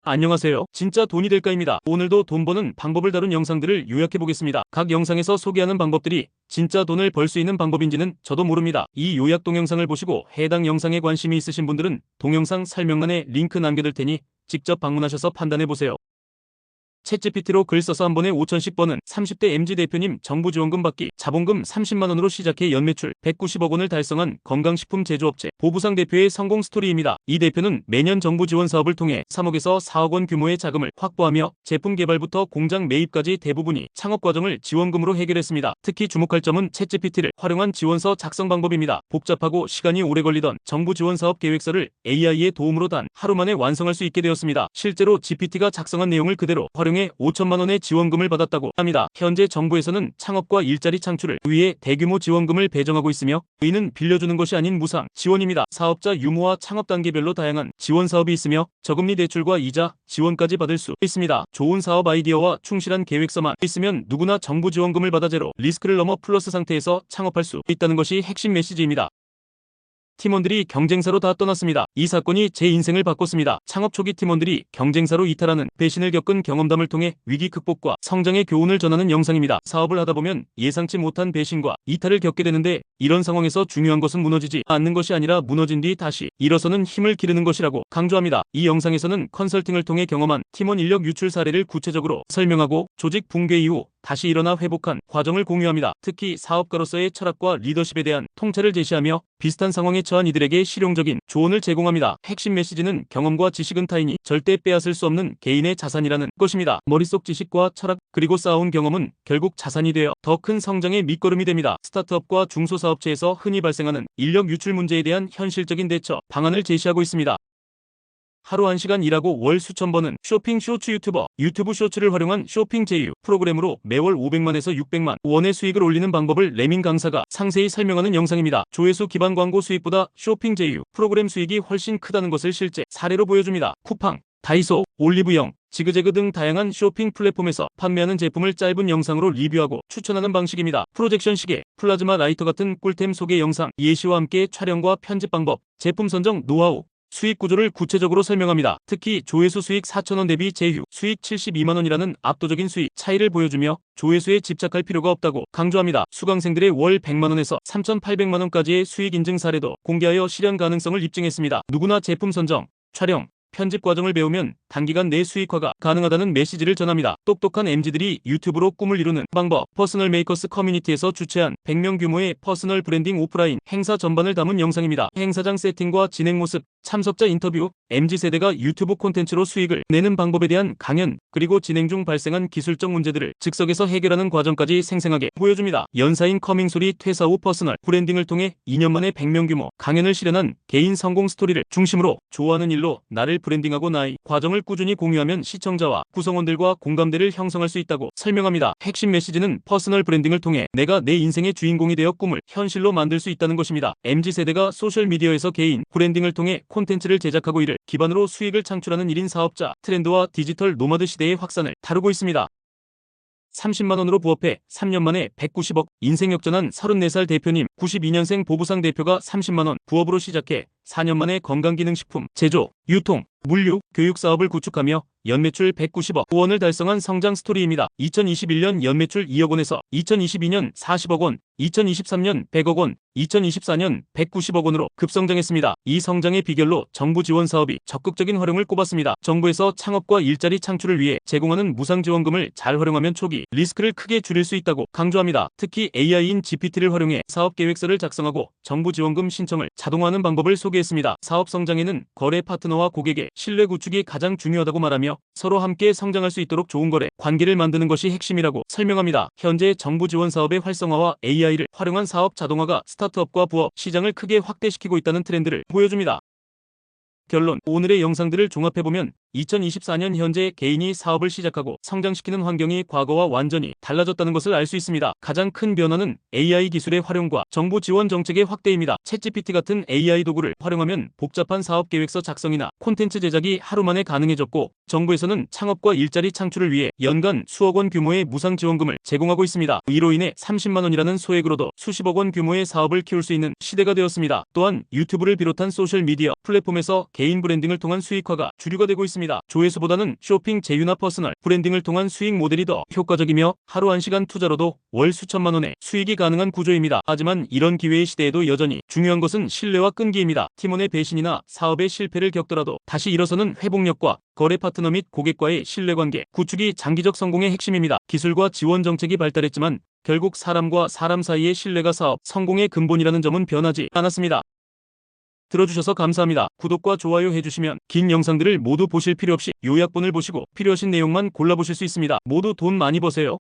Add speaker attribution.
Speaker 1: 안녕하세요. 진짜 돈이 될까입니다. 오늘도 돈 버는 방법을 다룬 영상들을 요약해 보겠습니다. 각 영상에서 소개하는 방법들이 진짜 돈을 벌 수 있는 방법인지는 저도 모릅니다. 이 요약 동영상을 보시고 해당 영상에 관심이 있으신 분들은 동영상 설명란에 링크 남겨둘 테니 직접 방문하셔서 판단해 보세요. 챗GPT로 글 써서 한 번에 5천씩 버는 30대 MZ 대표님 정부 지원금 받기. 자본금 30만원으로 시작해 연매출 190억 원을 달성한 건강식품 제조업체 보부상 대표의 성공 스토리입니다. 이 대표는 매년 정부 지원 사업을 통해 3억에서 4억 원 규모의 자금을 확보하며 제품 개발부터 공장 매입까지 대부분이 창업 과정을 지원금으로 해결했습니다. 특히 주목할 점은 챗GPT를 활용한 지원서 작성 방법입니다. 복잡하고 시간이 오래 걸리던 정부 지원 사업 계획서를 AI의 도움으로 단 하루 만에 완성할 수 있게 되었습니다. 실제로 GPT가 작성한 내용을 그대로 활용해 5천만 원의 지원금을 받았다고 합니다. 현재 정부에서는 창업과 일자리 창출을 위해 대규모 지원금을 배정하고 있으며 이는 빌려주는 것이 아닌 무상 지원입니다. 사업자 유무와 창업 단계별로 다양한 지원 사업이 있으며 저금리 대출과 이자 지원까지 받을 수 있습니다. 좋은 사업 아이디어와 충실한 계획서만 있으면 누구나 정부 지원금을 받아 제로 리스크를 넘어 플러스 상태에서 창업할 수 있다는 것이 핵심 메시지입니다. 팀원들이 경쟁사로 다 떠났습니다. 이 사건이 제 인생을 바꿨습니다. 창업 초기 팀원들이 경쟁사로 이탈하는 배신을 겪은 경험담을 통해 위기 극복과 성장의 교훈을 전하는 영상입니다. 사업을 하다 보면 예상치 못한 배신과 이탈을 겪게 되는데 이런 상황에서 중요한 것은 무너지지 않는 것이 아니라 무너진 뒤 다시 일어서는 힘을 기르는 것이라고 강조합니다. 이 영상에서는 컨설팅을 통해 경험한 팀원 인력 유출 사례를 구체적으로 설명하고 조직 붕괴 이후 다시 일어나 회복한 과정을 공유합니다. 특히 사업가로서의 철학과 리더십에 대한 통찰을 제시하며 비슷한 상황에 처한 이들에게 실용적인 조언을 제공합니다. 핵심 메시지는 경험과 지식은 타인이 절대 빼앗을 수 없는 개인의 자산이라는 것입니다. 머릿속 지식과 철학 그리고 쌓아온 경험은 결국 자산이 되어 더 큰 성장의 밑거름이 됩니다. 스타트업과 중소사업체에서 흔히 발생하는 인력 유출 문제에 대한 현실적인 대처 방안을 제시하고 있습니다. 하루 1시간 일하고 월 수천 버는 쇼핑 쇼츠 유튜버 유튜브 쇼츠를 활용한 쇼핑 제휴 프로그램으로 매월 500만에서 600만 원의 수익을 올리는 방법을 레민 강사가 상세히 설명하는 영상입니다. 조회수 기반 광고 수익보다 쇼핑 제휴 프로그램 수익이 훨씬 크다는 것을 실제 사례로 보여줍니다. 쿠팡, 다이소, 올리브영, 지그재그 등 다양한 쇼핑 플랫폼에서 판매하는 제품을 짧은 영상으로 리뷰하고 추천하는 방식입니다. 프로젝션 시계, 플라즈마 라이터 같은 꿀템 소개 영상, 예시와 함께 촬영과 편집 방법, 제품 선정 노하우, 수익 구조를 구체적으로 설명합니다. 특히 조회수 수익 4천원 대비 제휴 수익 72만원이라는 압도적인 수익 차이를 보여주며 조회수에 집착할 필요가 없다고 강조합니다. 수강생들의 월 100만원에서 3,800만원까지의 수익 인증 사례도 공개하여 실현 가능성을 입증했습니다. 누구나 제품 선정, 촬영, 편집 과정을 배우면 단기간 내 수익화가 가능하다는 메시지를 전합니다. 똑똑한 MZ들이 유튜브로 꿈을 이루는 방법. 퍼스널 메이커스 커뮤니티에서 주최한 100명 규모의 퍼스널 브랜딩 오프라인 행사 전반을 담은 영상입니다. 행사장 세팅과 진행 모습, 참석자 인터뷰, MZ세대가 유튜브 콘텐츠로 수익을 내는 방법에 대한 강연, 그리고 진행 중 발생한 기술적 문제들을 즉석에서 해결하는 과정까지 생생하게 보여줍니다. 연사인 커밍솔이 퇴사 후 퍼스널 브랜딩을 통해 2년 만에 100명 규모 강연을 실현한 개인 성공 스토리를 중심으로 좋아하는 일로 나를 브랜딩하고 나의 과정을 꾸준히 공유하면 시청자와 구성원들과 공감대를 형성할 수 있다고 설명합니다. 핵심 메시지는 퍼스널 브랜딩을 통해 내가 내 인생의 주인공이 되어 꿈을 현실로 만들 수 있다는 것입니다. MZ세대가 소셜미디어에서 개인 브랜딩을 통해 콘텐츠를 제작하고 이를 기반으로 수익을 창출하는 1인 사업자 트렌드와 디지털 노마드 시대의 확산을 다루고 있습니다. 30만원으로 부업해 3년 만에 190억 인생 역전한 34살 대표님 92년생 보부상 대표가 30만원 부업으로 시작해 4년 만에 건강기능식품 제조, 유통, 물류, 교육 사업을 구축하며 연매출 190억 원을 달성한 성장 스토리입니다. 2021년 연매출 2억 원에서 2022년 40억 원, 2023년 100억 원, 2024년 190억 원으로 급성장했습니다. 이 성장의 비결로 정부 지원 사업이 적극적인 활용을 꼽았습니다. 정부에서 창업과 일자리 창출을 위해 제공하는 무상 지원금을 잘 활용하면 초기 리스크를 크게 줄일 수 있다고 강조합니다. 특히 AI인 GPT를 활용해 사업 계획서를 작성하고 정부 지원금 신청을 자동화하는 방법을 소개했습니다. 사업 성장에는 거래 파트너와 고객의 신뢰 구축이 가장 중요하다고 말하며 서로 함께 성장할 수 있도록 좋은 거래 관계를 만드는 것이 핵심이라고 설명합니다. 현재 정부 지원 사업의 활성화와 AI를 활용한 사업 자동화가 스타트업과 부업 시장을 크게 확대시키고 있다는 트렌드를 보여줍니다. 결론. 오늘의 영상들을 종합해보면 2024년 현재 개인이 사업을 시작하고 성장시키는 환경이 과거와 완전히 달라졌다는 것을 알 수 있습니다. 가장 큰 변화는 AI 기술의 활용과 정부 지원 정책의 확대입니다. 챗GPT 같은 AI 도구를 활용하면 복잡한 사업 계획서 작성이나 콘텐츠 제작이 하루 만에 가능해졌고 정부에서는 창업과 일자리 창출을 위해 연간 수억 원 규모의 무상 지원금을 제공하고 있습니다. 이로 인해 30만 원이라는 소액으로도 수십억 원 규모의 사업을 키울 수 있는 시대가 되었습니다. 또한 유튜브를 비롯한 소셜미디어 플랫폼에서 개인 브랜딩을 통한 수익화가 주류가 되고 있습니다. 있습니다. 조회수보다는 쇼핑 제휴나 퍼스널 브랜딩을 통한 수익 모델이 더 효과적이며 하루 1시간 투자로도 월 수천만 원의 수익이 가능한 구조입니다. 하지만 이런 기회의 시대에도 여전히 중요한 것은 신뢰와 끈기입니다. 팀원의 배신이나 사업의 실패를 겪더라도 다시 일어서는 회복력과 거래 파트너 및 고객과의 신뢰관계 구축이 장기적 성공의 핵심입니다. 기술과 지원 정책이 발달했지만 결국 사람과 사람 사이의 신뢰가 사업 성공의 근본이라는 점은 변하지 않았습니다. 들어주셔서 감사합니다. 구독과 좋아요 해주시면 긴 영상들을 모두 보실 필요 없이 요약본을 보시고 필요하신 내용만 골라보실 수 있습니다. 모두 돈 많이 버세요.